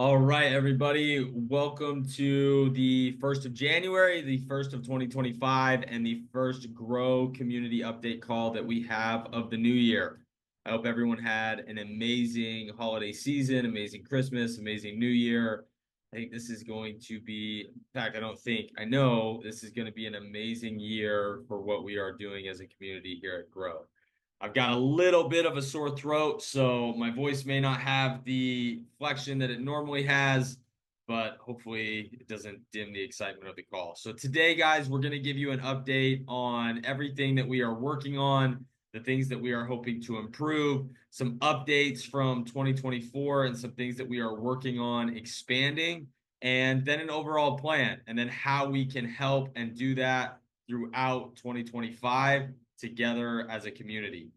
All right, everybody. Welcome to the 1st of January, the 1st of 2025, and the first Grow community update call that we have of the new year. I hope everyone had an amazing holiday season, amazing Christmas, amazing New Year. I think this is going to be, in fact, I know this is going to be an amazing year for what we are doing as a community here at Grow. I've got a little bit of a sore throat, so my voice may not have the flexion that it normally has, but hopefully it doesn't dim the excitement of the call. So today, guys, we're going to give you an update on everything that we are working on, the things that we are hoping to improve, some updates from 2024, and some things that we are working on expanding, and then an overall plan, and then how we can help and do that throughout 2025 together as a community.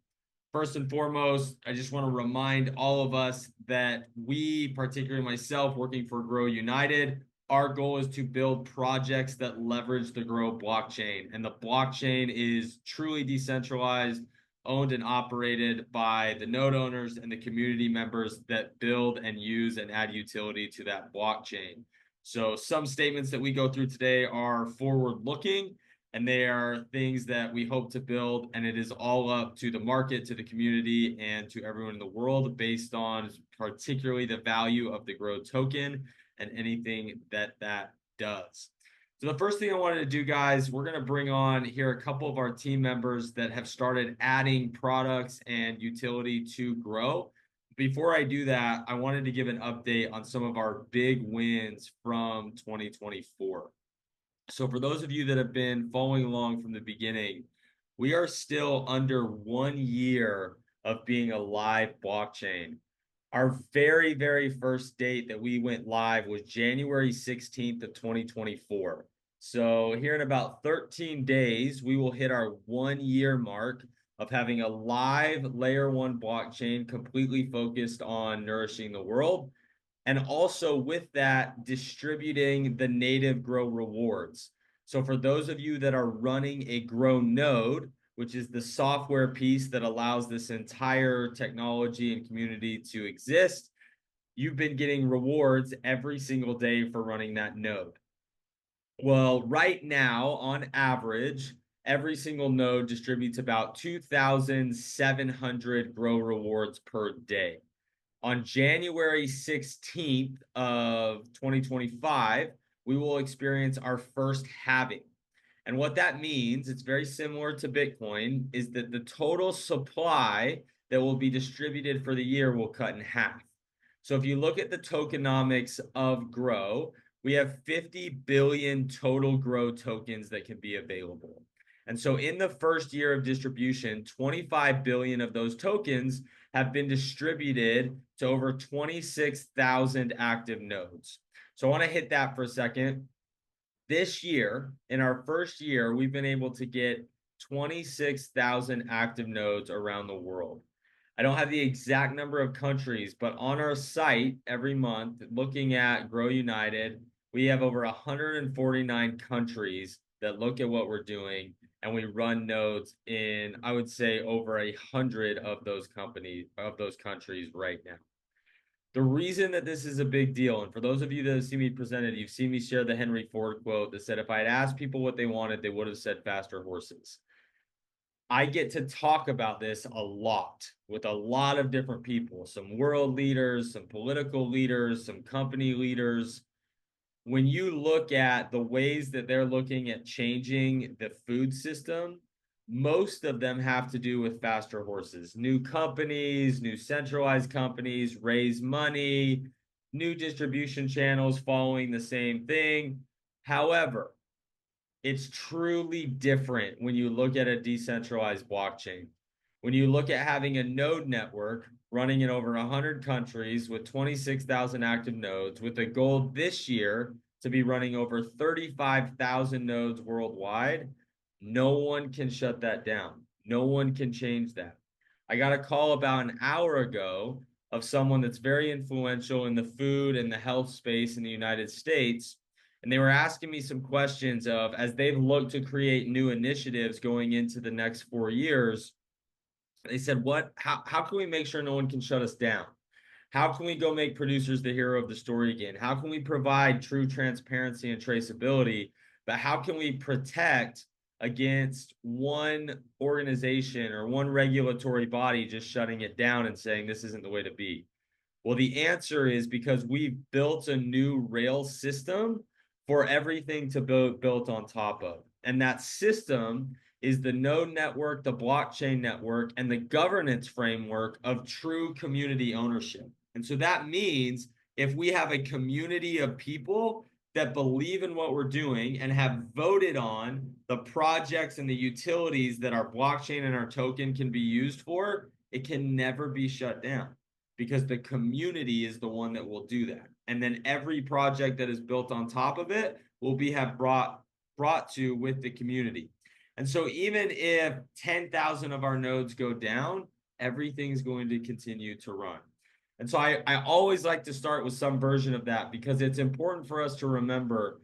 First and foremost, I just want to remind all of us that we, particularly myself, working for Grow United, our goal is to build projects that leverage the Grow blockchain. And the blockchain is truly decentralized, owned and operated by the node owners and the community members that build and use and add utility to that blockchain. So some statements that we go through today are forward-looking, and they are things that we hope to build, and it is all up to the market, to the community, and to everyone in the world based on particularly the value of the Grow token and anything that that does. So the first thing I wanted to do, guys, we're going to bring on here a couple of our team members that have started adding products and utility to Grow. Before I do that, I wanted to give an update on some of our big wins from 2024. So for those of you that have been following along from the beginning, we are still under 1 year of being a live blockchain. Our very, very first date that we went live was January 16th of 2024. So here in about 13 days, we will hit our 1 year mark of having a live layer one blockchain completely focused on nourishing the world. And also with that, distributing the native Grow rewards. So for those of you that are running a Grow node, which is the software piece that allows this entire technology and community to exist, you've been getting rewards every single day for running that node. Well, right now, on average, every single node distributes about 2,700 Grow rewards per day. On January 16th of 2025, we will experience our first halving. And what that means, it's very similar to Bitcoin, is that the total supply that will be distributed for the year will cut in half. So if you look at the tokenomics of Grow, we have 50 billion total Grow tokens that can be available. And so in the first year of distribution, 25 billion of those tokens have been distributed to over 26,000 active nodes. So I want to hit that for a second. This year, in our first year, we've been able to get 26,000 active nodes around the world. I don't have the exact number of countries, but on our site every month, looking at Grow United, we have over 149 countries that look at what we're doing, and we run nodes in, I would say, over 100 of those countries right now. The reason that this is a big deal, and for those of you that have seen me presented, you've seen me share the Henry Ford quote that said, if I had asked people what they wanted, they would have said faster horses. I get to talk about this a lot with a lot of different people, some world leaders, some political leaders, some company leaders. When you look at the ways that they're looking at changing the food system, most of them have to do with faster horses. New companies, new centralized companies raise money, new distribution channels following the same thing. However, it's truly different when you look at a decentralized blockchain. When you look at having a node network running in over 100 countries with 26,000 active nodes, with a goal this year to be running over 35,000 nodes worldwide, no one can shut that down. No one can change that. I got a call about an hour ago of someone that's very influential in the food and the health space in the United States. And they were asking me some questions of, as they've looked to create new initiatives going into the next 4 years, they said, how can we make sure no one can shut us down? How can we go make producers the hero of the story again? How can we provide true transparency and traceability? But how can we protect against one organization or one regulatory body just shutting it down and saying this isn't the way to be? Well, the answer is because we've built a new rail system for everything to be built on top of. And that system is the node network, the blockchain network, and the governance framework of true community ownership. And so that means if we have a community of people that believe in what we're doing and have voted on the projects and the utilities that our blockchain and our token can be used for, it can never be shut down because the community is the one that will do that. And then every project that is built on top of it will be brought to with the community. And so even if 10,000 of our nodes go down, everything's going to continue to run. And so I always like to start with some version of that because it's important for us to remember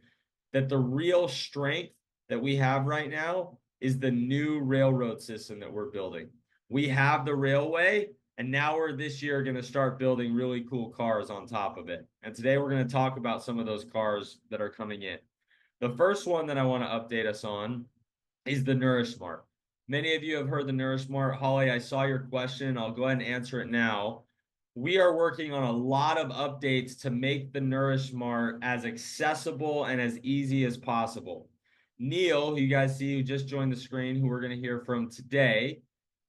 that the real strength that we have right now is the new railroad system that we're building. We have the railway, and now we're this year going to start building really cool cars on top of it. And today we're going to talk about some of those cars that are coming in. The first one that I want to update us on is the Nourish Smart. Many of you have heard the Nourish Smart. Holly, I saw your question. I'll go ahead and answer it now. We are working on a lot of updates to make the Nourish Smart as accessible and as easy as possible. Neil, who you guys see who just joined the screen, who we're going to hear from today,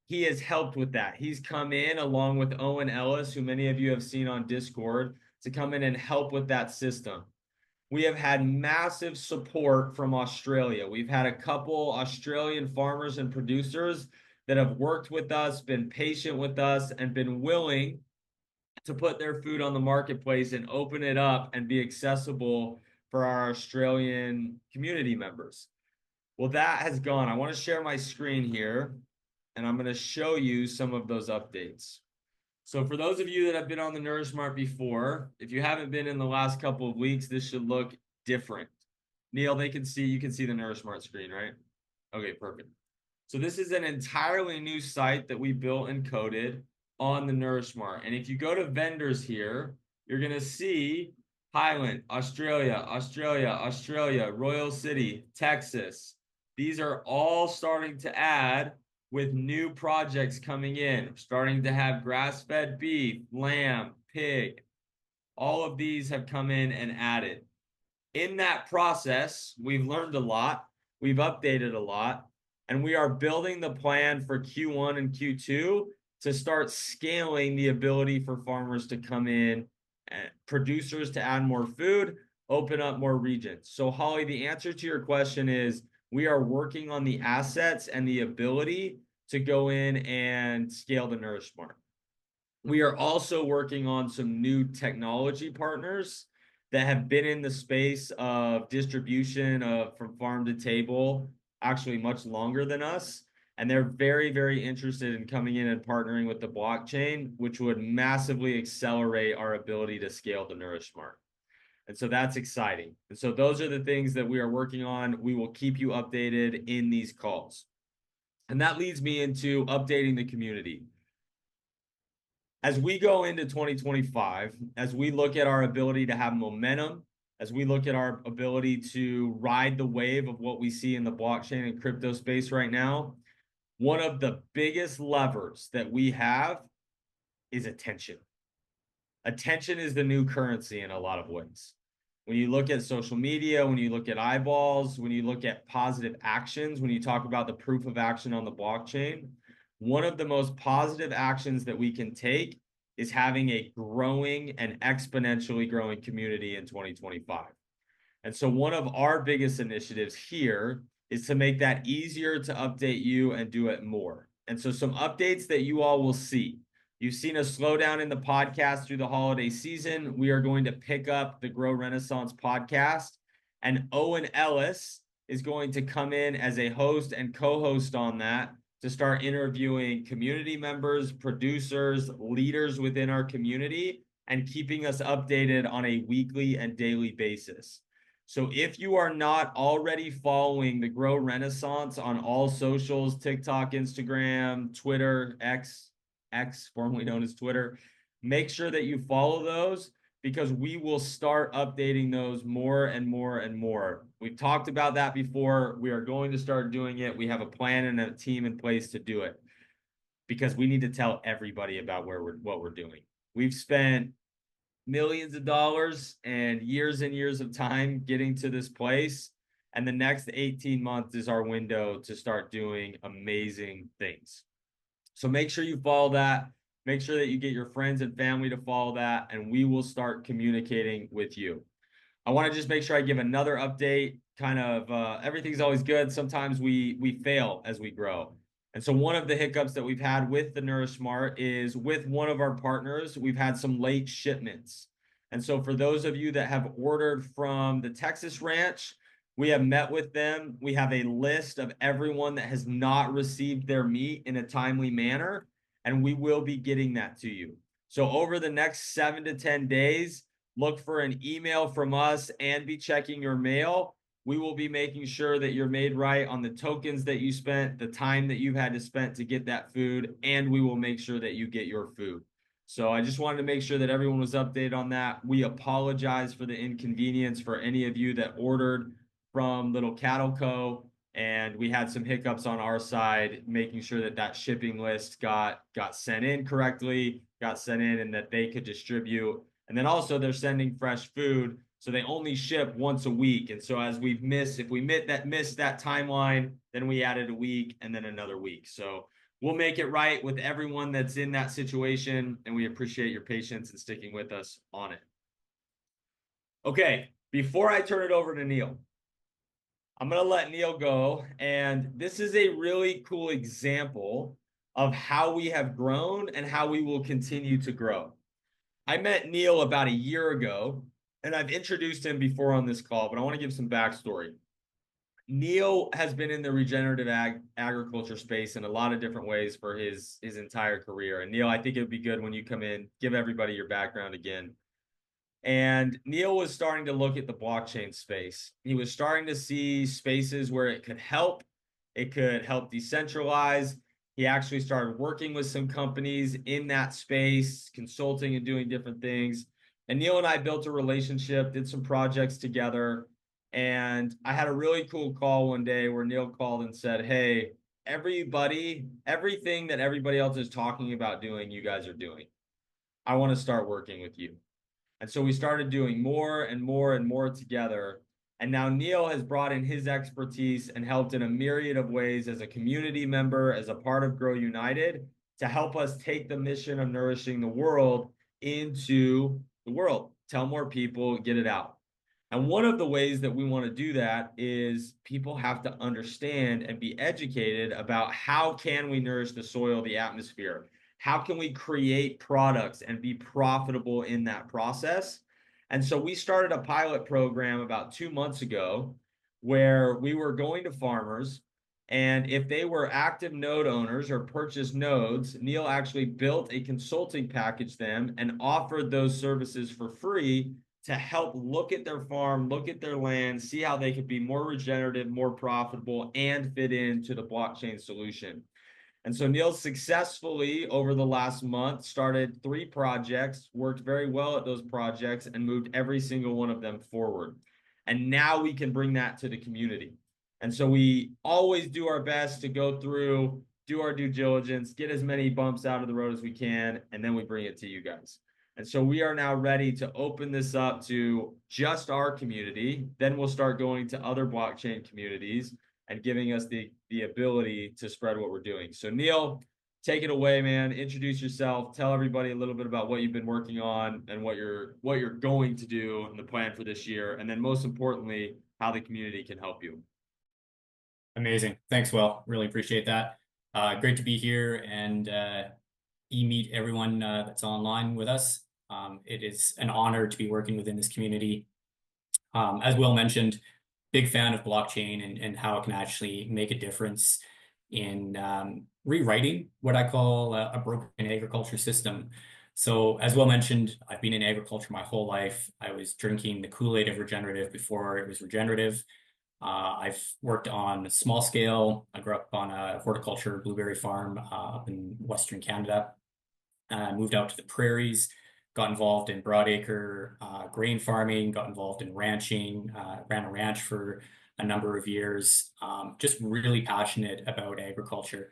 he has helped with that. He's come in along with Owen Ellis, who many of you have seen on Discord, to come in and help with that system. We have had massive support from Australia. We've had a couple Australian farmers and producers that have worked with us, been patient with us, and been willing to put their food on the marketplace and open it up and be accessible for our Australian community members. Well, that has gone. I want to share my screen here, and I'm going to show you some of those updates. So for those of you that have been on the NourishMart before, if you haven't been in the last couple of weeks, this should look different. Neil, you can see the NourishMart screen, right? Okay, perfect. So this is an entirely new site that we built and coded on the NourishMart. And if you go to vendors here, you're going to see Highland, Australia, Royal City, Texas. These are all starting to add with new projects coming in, starting to have grass-fed beef, lamb, pig. All of these have come in and added. In that process, we've learned a lot, we've updated a lot, and we are building the plan for Q1 and Q2 to start scaling the ability for farmers to come in, and producers to add more food, open up more regions. So Holly, the answer to your question is we are working on the assets and the ability to go in and scale the NourishMart. We are also working on some new technology partners that have been in the space of distribution from farm to table actually much longer than us. And they're very, very interested in coming in and partnering with the blockchain, which would massively accelerate our ability to scale the NourishMart. And so that's exciting. And so those are the things that we are working on. We will keep you updated in these calls. And that leads me into updating the community. As we go into 2025, as we look at our ability to have momentum, as we look at our ability to ride the wave of what we see in the blockchain and crypto space right now, one of the biggest levers that we have is attention. Attention is the new currency in a lot of ways. When you look at social media, when you look at eyeballs, when you look at positive actions, when you talk about the proof of action on the blockchain, one of the most positive actions that we can take is having a growing and exponentially growing community in 2025. And so one of our biggest initiatives here is to make that easier to update you and do it more. And so some updates that you all will see. You've seen a slowdown in the podcast through the holiday season. We are going to pick up the Grow Renaissance podcast, and Owen Ellis is going to come in as a host and co-host on that to start interviewing community members, producers, leaders within our community, and keeping us updated on a weekly and daily basis. So if you are not already following the Grow Renaissance on all socials, TikTok, Instagram, Twitter, X, formerly known as Twitter, Make sure that you follow those because we will start updating those more and more and more. We've talked about that before. We are going to start doing it. We have a plan and a team in place to do it because we need to tell everybody about what we're doing. We've spent millions of dollars and years of time getting to this place. And the next 18 months is our window to start doing amazing things. So make sure you follow that. Make sure that you get your friends and family to follow that, and we will start communicating with you. I want to just make sure I give another update. Kind of everything's always good. Sometimes we fail as we grow. And so one of the hiccups that we've had with the Nourish Smart is with one of our partners, we've had some late shipments. And so for those of you that have ordered from the Texas ranch, we have met with them. We have a list of everyone that has not received their meat in a timely manner, and we will be getting that to you. So over the next 7 to 10 days, look for an email from us and be checking your mail. We will be making sure that you're made right on the tokens that you spent, the time that you've had to spend to get that food, and we will make sure that you get your food. So I just wanted to make sure that everyone was updated on that. We apologize for the inconvenience for any of you that ordered from Little Cattle Co. And we had some hiccups on our side, making sure that that shipping list got sent in correctly, got sent in, and that they could distribute. And then also they're sending fresh food, so they only ship once a week. And so as we've missed, if we missed that timeline, then we added a week and then another week. So we'll make it right with everyone that's in that situation, and we appreciate your patience and sticking with us on it. Okay, before I turn it over to Neil, I'm going to let Neil go, and this is a really cool example of how we have grown and how we will continue to grow. I met Neil about a year ago, and I've introduced him before on this call, but I want to give some backstory. Neil has been in the regenerative agriculture space in a lot of different ways for his entire career. And Neil, I think it would be good when you come in, give everybody your background again. And Neil was starting to look at the blockchain space. He was starting to see spaces where it could help decentralize. He actually started working with some companies in that space, consulting and doing different things. And Neil and I built a relationship, did some projects together. And I had a really cool call one day where Neil called and said, "Hey, everything that everybody else is talking about doing, you guys are doing. I want to start working with you." And so we started doing more and more and more together. And now Neil has brought in his expertise and helped in a myriad of ways as a community member, as a part of Grow United, to help us take the mission of nourishing the world into the world. Tell more people, get it out. And one of the ways that we want to do that is people have to understand and be educated about how can we nourish the soil, the atmosphere. How can we create products and be profitable in that process? And so we started a pilot program about 2 months ago where we were going to farmers, and if they were active node owners or purchased nodes, Neil actually built a consulting package them and offered those services for free to help look at their farm, look at their land, see how they could be more regenerative, more profitable, and fit into the blockchain solution. And so Neil successfully, over the last month, started 3 projects, worked very well at those projects, and moved every single one of them forward. And now we can bring that to the community. And so we always do our best to go through, do our due diligence, get as many bumps out of the road as we can, and then we bring it to you guys. And so we are now ready to open this up to just our community. Then we'll start going to other blockchain communities and giving us the ability to spread what we're doing. So Neil, take it away, man. Introduce yourself. Tell everybody a little bit about what you've been working on and what you're going to do and the plan for this year. And then most importantly, how the community can help you. Amazing. Thanks, Will. Really appreciate that. Great to be here and meet everyone that's online with us. It is an honor to be working within this community. As Will mentioned, big fan of blockchain and how it can actually make a difference in rewriting what I call a broken agriculture system. So as Will mentioned, I've been in agriculture my whole life. I was drinking the Kool-Aid of regenerative before it was regenerative. I've worked on a small scale. I grew up on a horticulture blueberry farm up in Western Canada. moved out to the prairies, got involved in broadacre grain farming, got involved in ranching, ran a ranch for a number of years, just really passionate about agriculture.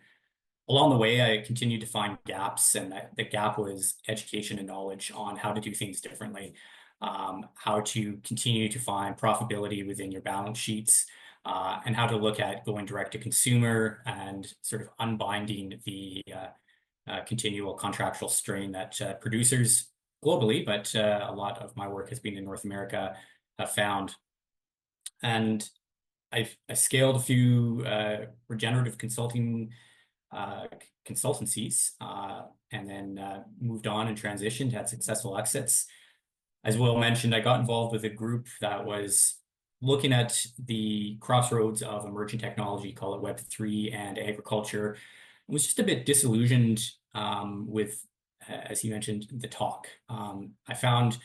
Along the way, I continued to find gaps, and the gap was education and knowledge on how to do things differently, how to continue to find profitability within your balance sheets, and how to look at going direct to consumer and sort of unbinding the continual contractual strain that producers globally, but a lot of my work has been in North America, have found. And I scaled a few regenerative consultancies, and then moved on and transitioned, had successful exits. As Will mentioned, I got involved with a group that was looking at the crossroads of emerging technology, call it Web3 and agriculture. I was just a bit disillusioned with, as he mentioned, the talk. I found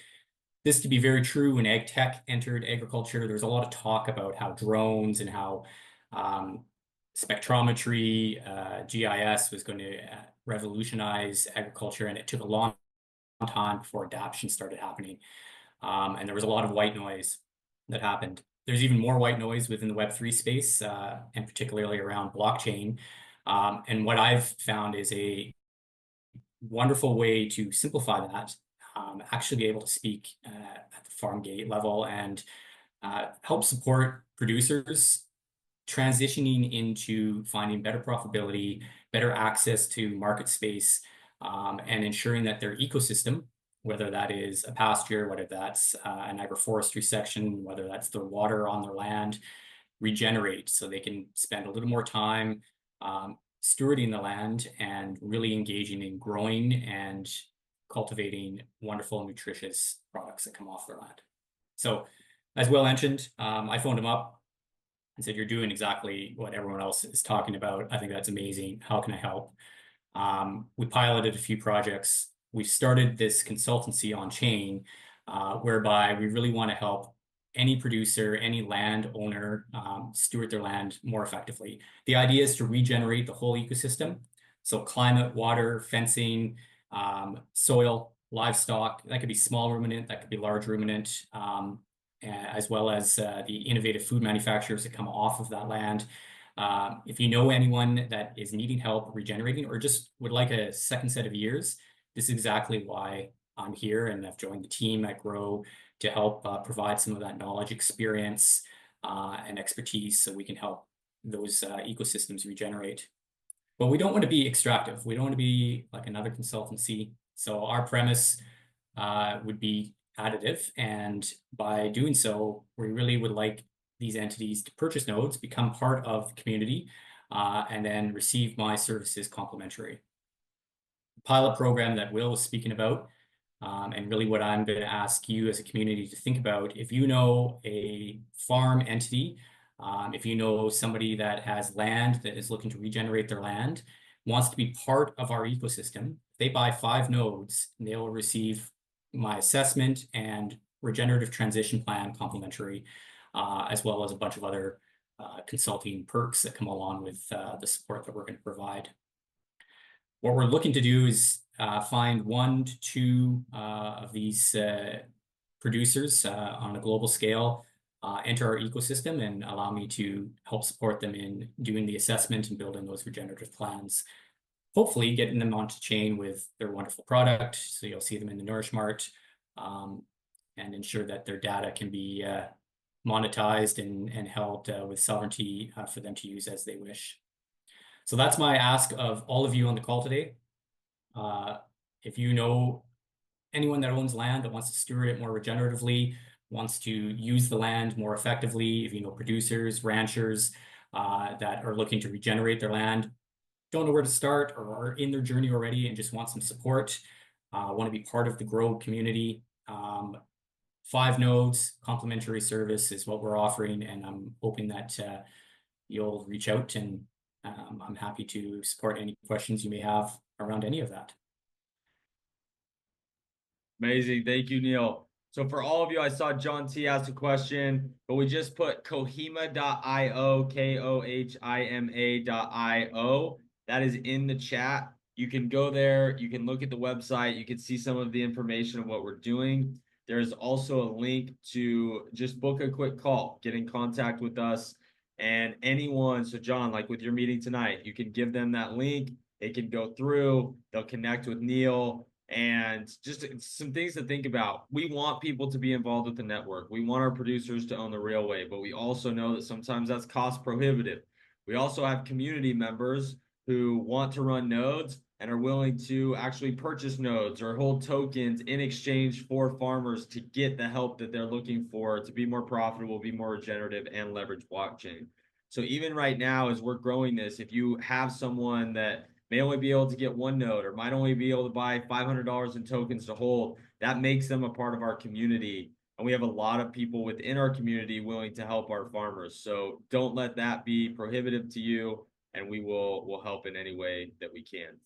this to be very true when AgTech entered agriculture. There was a lot of talk about how drones and how spectrometry, GIS was going to revolutionize agriculture, and it took a long time before adoption started happening. And there was a lot of white noise that happened. There's even more white noise within the Web3 space, and particularly around blockchain. And what I've found is a wonderful way to simplify that, actually be able to speak at the farm gate level and help support producers transitioning into finding better profitability, better access to market space, and ensuring that their ecosystem, whether that is a pasture, whether that's an agroforestry section, whether that's the water on their land, regenerate so they can spend a little more time stewarding the land and really engaging in growing and cultivating wonderful, nutritious products that come off their land. So, as Will mentioned, I phoned him up and said, "You're doing exactly what everyone else is talking about. I think that's amazing. How can I help?" We piloted a few projects. We started this consultancy on chain, whereby we really want to help any producer, any landowner steward their land more effectively. The idea is to regenerate the whole ecosystem. So climate, water, fencing, soil, livestock, that could be small ruminant, that could be large ruminant, as well as the innovative food manufacturers that come off of that land. If you know anyone that is needing help regenerating or just would like a second set of ears, this is exactly why I'm here, and I've joined the team at Grow to help provide some of that knowledge, experience, and expertise so we can help those ecosystems regenerate. But we don't want to be extractive. We don't want to be like another consultancy. So our premise would be additive. And by doing so, we really would like these entities to purchase nodes, become part of the community, and then receive my services complimentary. Pilot program that Will was speaking about, and really what I'm going to ask you as a community to think about, if you know a farm entity, if you know somebody that has land that is looking to regenerate their land, wants to be part of our ecosystem, they buy 5 nodes, and they will receive my assessment and regenerative transition plan complimentary, as well as a bunch of other consulting perks that come along with the support that we're going to provide. What we're looking to do is find 1 to 2 of these producers on a global scale, enter our ecosystem and allow me to help support them in doing the assessment and building those regenerative plans. Hopefully getting them onto chain with their wonderful product, so you'll see them in the Nourish Mart, and ensure that their data can be monetized and held with sovereignty for them to use as they wish. So that's my ask of all of you on the call today. If you know anyone that owns land that wants to steward it more regeneratively, wants to use the land more effectively, if you know producers, ranchers that are looking to regenerate their land, don't know where to start or are in their journey already and just want some support, want to be part of the Grow community, 5 nodes, complimentary service is what we're offering, and I'm hoping that you'll reach out, and I'm happy to support any questions you may have around any of that. Amazing. Thank you, Neil. So for all of you, I saw John T ask a question, but we just put kohima.io, kohima.io. That is in the chat. You can go there, you can look at the website, you can see some of the information of what we're doing. There's also a link to just book a quick call, get in contact with us and anyone. So John, like with your meeting tonight, you can give them that link. They can go through, they'll connect with Neil, and just some things to think about. We want people to be involved with the network. We want our producers to own the railway, but we also know that sometimes that's cost prohibitive. We also have community members who want to run nodes and are willing to actually purchase nodes or hold tokens in exchange for farmers to get the help that they're looking for to be more profitable, be more regenerative, and leverage blockchain. So even right now, as we're growing this, if you have someone that may only be able to get one node or might only be able to buy $500 in tokens to hold, that makes them a part of our community. And we have a lot of people within our community willing to help our farmers. So don't let that be prohibitive to you, and we'll help in any way that we can.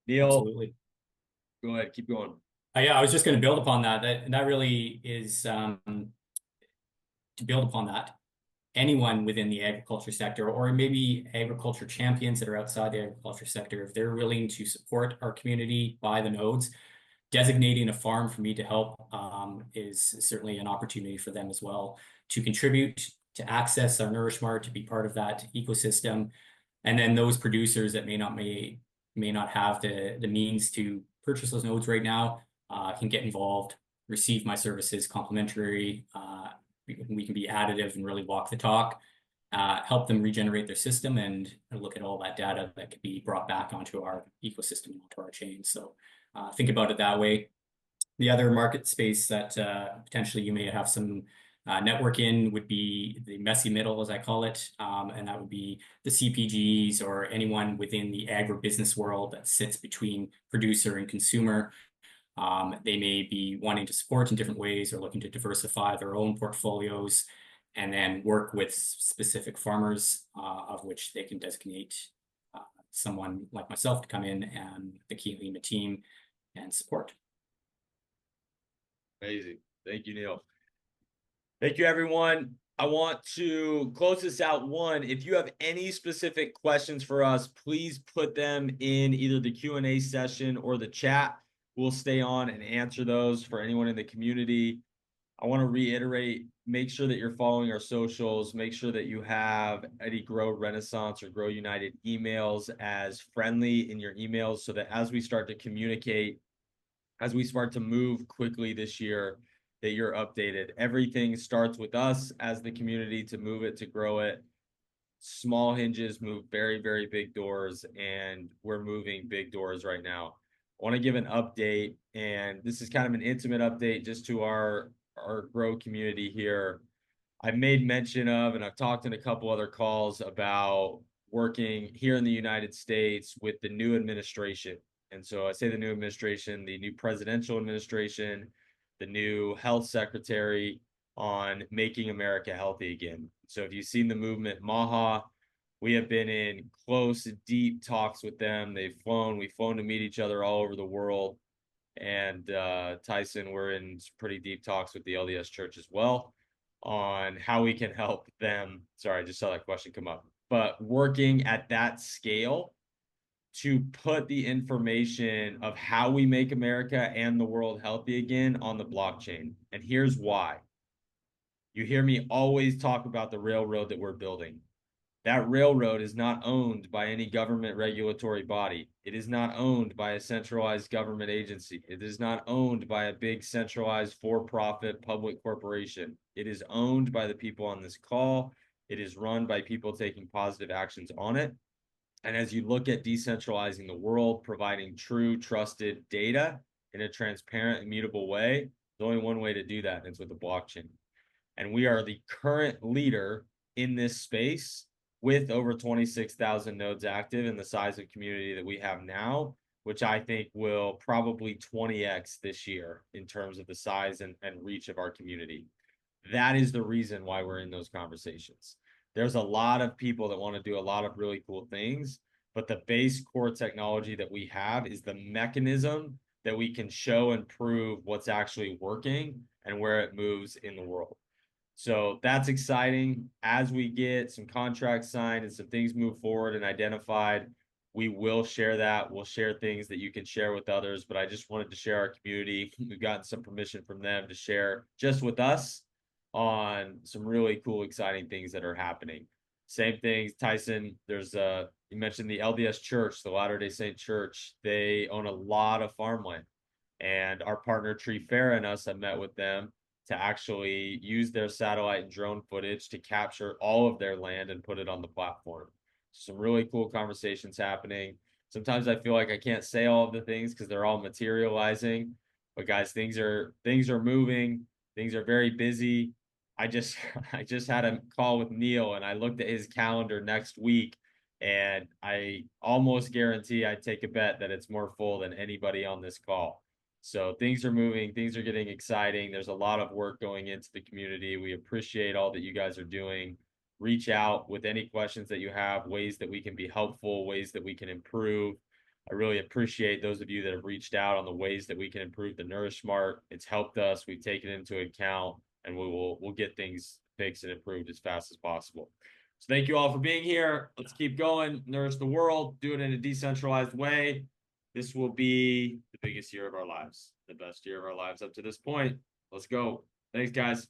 Neil, Absolutely. go ahead, keep going. Yeah, I was just going to build upon that. That really is to build upon that. Anyone within the agriculture sector, or maybe agriculture champions that are outside the agriculture sector, if they're willing to support our community by the nodes, designating a farm for me to help is certainly an opportunity for them as well to contribute, to access our Nourish Mart, to be part of that ecosystem. And then those producers that may not have the means to purchase those nodes right now can get involved, receive my services complimentary. We can be additive and really walk the talk, help them regenerate their system and look at all that data that could be brought back onto our ecosystem and onto our chain. So think about it that way. The other market space that potentially you may have some network in would be the messy middle, as I call it, and that would be the CPGs or anyone within the agribusiness world that sits between producer and consumer. They may be wanting to support in different ways or looking to diversify their own portfolios and then work with specific farmers of which they can designate someone like myself to come in and the Key Lima team and support. Amazing. Thank you, Neil. Thank you, everyone. I want to close this out. One, if you have any specific questions for us, please put them in either the Q&A session or the chat. We'll stay on and answer those for anyone in the community. I want to reiterate, make sure that you're following our socials. Make sure that you have any Grow Renaissance or Grow United emails as friendly in your emails so that as we start to communicate, as we start to move quickly this year, that you're updated. Everything starts with us as the community to move it, to grow it. Small hinges move very, very big doors, and we're moving big doors right now. I want to give an update, and this is kind of an intimate update just to our grow community here. I made mention of, and I've talked in a couple other calls about working here in the United States with the new administration. And so I say the new administration, the new presidential administration, the new health secretary on making America healthy again. So if you've seen the movement MAHA, we have been in close, deep talks with them. We've flown to meet each other all over the world. And Tyson, we're in pretty deep talks with the LDS Church as well on how we can help them. Sorry, I just saw that question come up. But working at that scale to put the information of how we make America and the world healthy again on the blockchain. And here's why. You hear me always talk about the railroad that we're building. That railroad is not owned by any government regulatory body. It is not owned by a centralized government agency. It is not owned by a big centralized for-profit public corporation. It is owned by the people on this call. It is run by people taking positive actions on it. And as you look at decentralizing the world, providing true, trusted data in a transparent, immutable way, there's only one way to do that, and it's with the blockchain. And we are the current leader in this space with over 26,000 nodes active and the size of community that we have now, which I think will probably 20x this year in terms of the size and reach of our community. That is the reason why we're in those conversations. There's a lot of people that want to do a lot of really cool things, but the base core technology that we have is the mechanism that we can show and prove what's actually working and where it moves in the world. So that's exciting. As we get some contracts signed and some things move forward and identified, we will share that. We'll share things that you can share with others, but I just wanted to share our community. We've gotten some permission from them to share just with us on some really cool, exciting things that are happening. Same things, Tyson. You mentioned the LDS Church, the Latter-day Saint Church. They own a lot of farmland, and our partner Tree Fair and us have met with them to actually use their satellite and drone footage to capture all of their land and put it on the platform. Some really cool conversations happening. Sometimes I feel like I can't say all of the things because they're all materializing. But guys, things are moving. Things are very busy. I just I just had a call with Neil and I looked at his calendar next week and I almost guarantee I'd take a bet that it's more full than anybody on this call. So things are moving, things are getting exciting. There's a lot of work going into the community. We appreciate all that you guys are doing. Reach out with any questions that you have, ways that we can be helpful, ways that we can improve. I really appreciate those of you that have reached out on the ways that we can improve the Nourish Smart. It's helped us. We've taken it into account, and we'll get things fixed and improved as fast as possible. So thank you all for being here. Let's keep going. Nourish the world. Do it in a decentralized way. This will be the biggest year of our lives, the best year of our lives up to this point. Let's go. Thanks, guys.